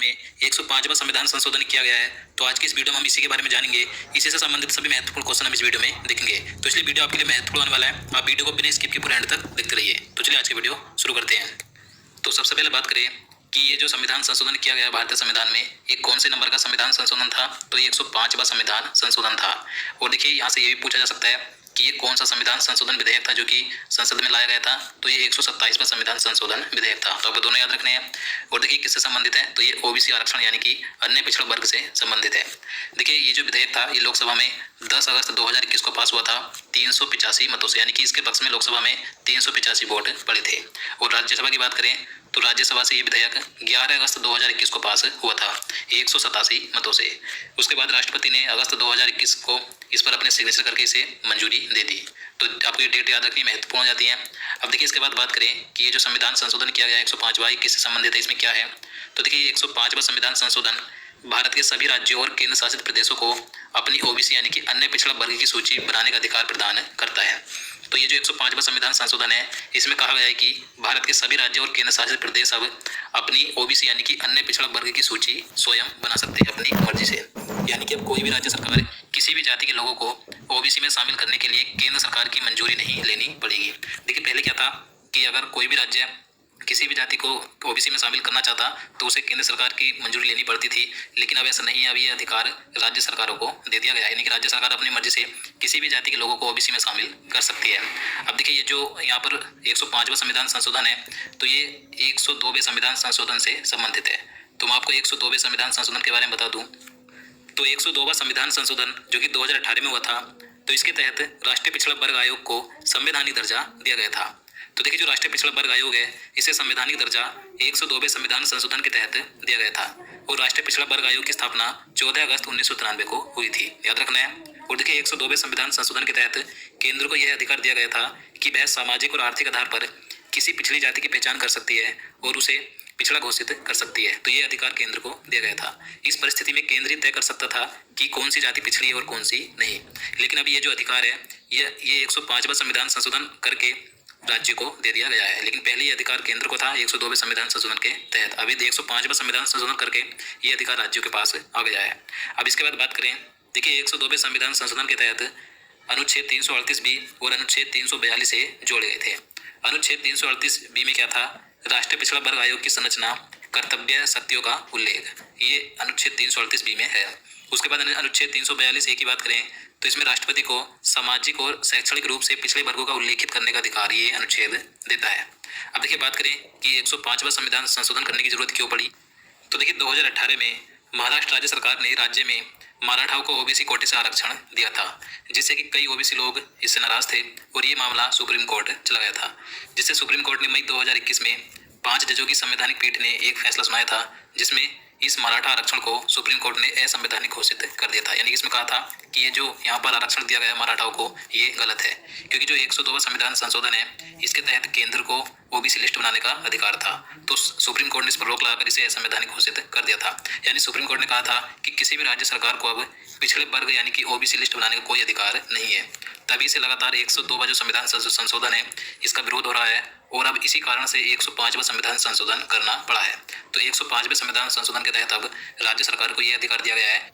में 105वां संविधान संशोधन किया गया है। तो आज की इस वीडियो में हम इसी के बारे में जानेंगे। इसी से संबंधित सभी महत्वपूर्ण क्वेश्चन हम इस वीडियो में देखेंगे। तो इसलिए वीडियो आपके लिए महत्वपूर्ण होने वाला है। आप वीडियो को बिना स्किप के पूरे एंड तक देखते रहिए। तो चलिए आज की वीडियो शुरू करते हैं। तो सबसे पहले बात करें कि ये जो संविधान संशोधन किया गया भारतीय संविधान में, ये कौन से नंबर का संविधान संशोधन था? तो ये 105वां संविधान संशोधन था। और देखिए यहाँ से ये भी पूछा जा सकता है कि ये कौन सा संविधान संशोधन विधेयक था जो कि संसद में लाया गया था? तो ये 127वां संविधान संशोधन विधेयक था। तो आपको दोनों याद रखने हैं। और देखिए किससे संबंधित है? तो ये ओबीसी आरक्षण यानी कि अन्य पिछड़ा वर्ग से संबंधित है। देखिए ये जो विधेयक था ये लोकसभा में 10 अगस्त 2021 को पास हुआ था 385 मतों से, यानी कि इसके पक्ष में लोकसभा में 385 वोट पड़े थे। और राज्यसभा की बात करें तो राज्यसभा से ये विधेयक 11 अगस्त 2021 को पास हुआ था 187 मतों से। उसके बाद राष्ट्रपति ने अगस्त 2021 को इस पर अपने सिग्नेचर करके इसे मंजूरी दे दी। तो आपको ये डेट याद रखनी महत्वपूर्ण हो जाती है। अब देखिए इसके बाद बात करें कि ये जो संविधान संशोधन किया गया 105वां, किससे संबंधित है, इसमें क्या है? तो देखिए 105वां संविधान संशोधन भारत के सभी राज्यों और केंद्र शासित प्रदेशों को अपनी ओबीसी यानी कि अन्य पिछड़ा वर्ग की सूची बनाने का अधिकार प्रदान करता है। तो ये जो 105वां संविधान संशोधन है, इसमें कहा गया है कि भारत के सभी राज्यों और केंद्र शासित प्रदेश अब अपनी ओबीसी यानी कि अन्य पिछड़ा वर्ग की सूची स्वयं बना सकते हैं अपनी मर्जी से। यानी कि अब कोई भी राज्य सरकार किसी भी जाति के लोगों को ओबीसी में शामिल करने के लिए केंद्र सरकार की मंजूरी नहीं लेनी पड़ेगी। देखिए पहले क्या था कि अगर कोई भी राज्य किसी भी जाति को ओबीसी में शामिल करना चाहता तो उसे केंद्र सरकार की मंजूरी लेनी पड़ती थी, लेकिन अब ऐसा नहीं है। अब ये अधिकार राज्य सरकारों को दे दिया गया है, यानी कि राज्य सरकार अपनी मर्जी से किसी भी जाति के लोगों को ओबीसी में शामिल कर सकती है। अब देखिए ये जो यहाँ पर 105वां संविधान संशोधन है, तो ये 102वें संविधान संशोधन से संबंधित है। तो मैं आपको 102वें संविधान संशोधन के बारे में बता दूं तो 102वां संविधान संशोधन जो कि 2018 में हुआ था, तो इसके तहत राष्ट्रीय पिछड़ा वर्ग आयोग को संवैधानिक दर्जा दिया गया था। तो देखिए जो राष्ट्रीय पिछड़ा वर्ग आयोग है इसे संवैधानिक दर्जा 102वें संविधान संशोधन के तहत दिया गया था। और राष्ट्रीय पिछड़ा वर्ग आयोग की स्थापना 14 अगस्त 1993 को हुई थी, याद रखना है। और देखिए 102वें संविधान संशोधन के तहत केंद्र को यह अधिकार दिया गया था कि वह सामाजिक और आर्थिक आधार पर किसी पिछड़ी जाति की पहचान कर सकती है और उसे पिछड़ा घोषित कर सकती है। तो ये अधिकार केंद्र को दिया गया था। इस परिस्थिति में केंद्र ही तय कर सकता था कि कौन सी जाति पिछड़ी है और कौन सी नहीं। लेकिन अब ये जो अधिकार है ये 105वां संविधान संशोधन करके राज्य को दे दिया गया है। लेकिन पहले ये अधिकार केंद्र को था 102वें संविधान संशोधन के तहत। अभी 105वां संविधान संशोधन करके ये अधिकार राज्यों के पास आ गया है। अब इसके बाद बात करें, देखिए 102वें संविधान संशोधन के तहत अनुच्छेद 338 बी और अनुच्छेद 342 से जोड़े गए थे। अनुच्छेद 338 बी में क्या था? राष्ट्रीय पिछड़ा वर्ग आयोग की संरचना, कर्तव्य, शक्तियों का उल्लेख, ये अनुच्छेद 338 बी में है। उसके बाद अनुच्छेद 342 ए की बात करें तो इसमें राष्ट्रपति को सामाजिक और शैक्षणिक रूप से पिछड़े वर्गों का उल्लेखित करने का अधिकार ये अनुच्छेद देता है। अब देखिए बात करें कि 105वां संविधान संशोधन करने की जरूरत क्यों पड़ी। तो देखिए 2018 में महाराष्ट्र राज्य सरकार ने राज्य में मराठाओं को ओबीसी कोटे से आरक्षण दिया था, जिससे कि कई ओबीसी लोग इससे नाराज थे और ये मामला सुप्रीम कोर्ट चला गया था, जिससे सुप्रीम कोर्ट ने मई 2021 में 5 जजों की संवैधानिक पीठ ने एक फैसला सुनाया था, जिसमें इस मराठा आरक्षण को सुप्रीम कोर्ट ने असंवैधानिक घोषित कर दिया था। यानी कि इसमें कहा था कि ये जो यहाँ पर आरक्षण दिया गया मराठाओं को ये गलत है, क्योंकि जो 102वां संविधान संशोधन है इसके तहत केंद्र को ओबीसी लिस्ट बनाने का अधिकार था। तो सुप्रीम कोर्ट ने इस पर रोक लगाकर इसे असंवैधानिक घोषित कर दिया था। यानी सुप्रीम कोर्ट ने कहा था कि किसी भी राज्य सरकार को अब पिछड़े वर्ग यानी कि ओबीसी लिस्ट बनाने का कोई अधिकार नहीं है। तभी से लगातार 102वां जो संविधान संशोधन है इसका विरोध हो रहा है और अब इसी कारण से 105वां संविधान संशोधन करना पड़ा है। तो 105वें संविधान संशोधन के तहत अब राज्य सरकार को यह अधिकार दिया गया है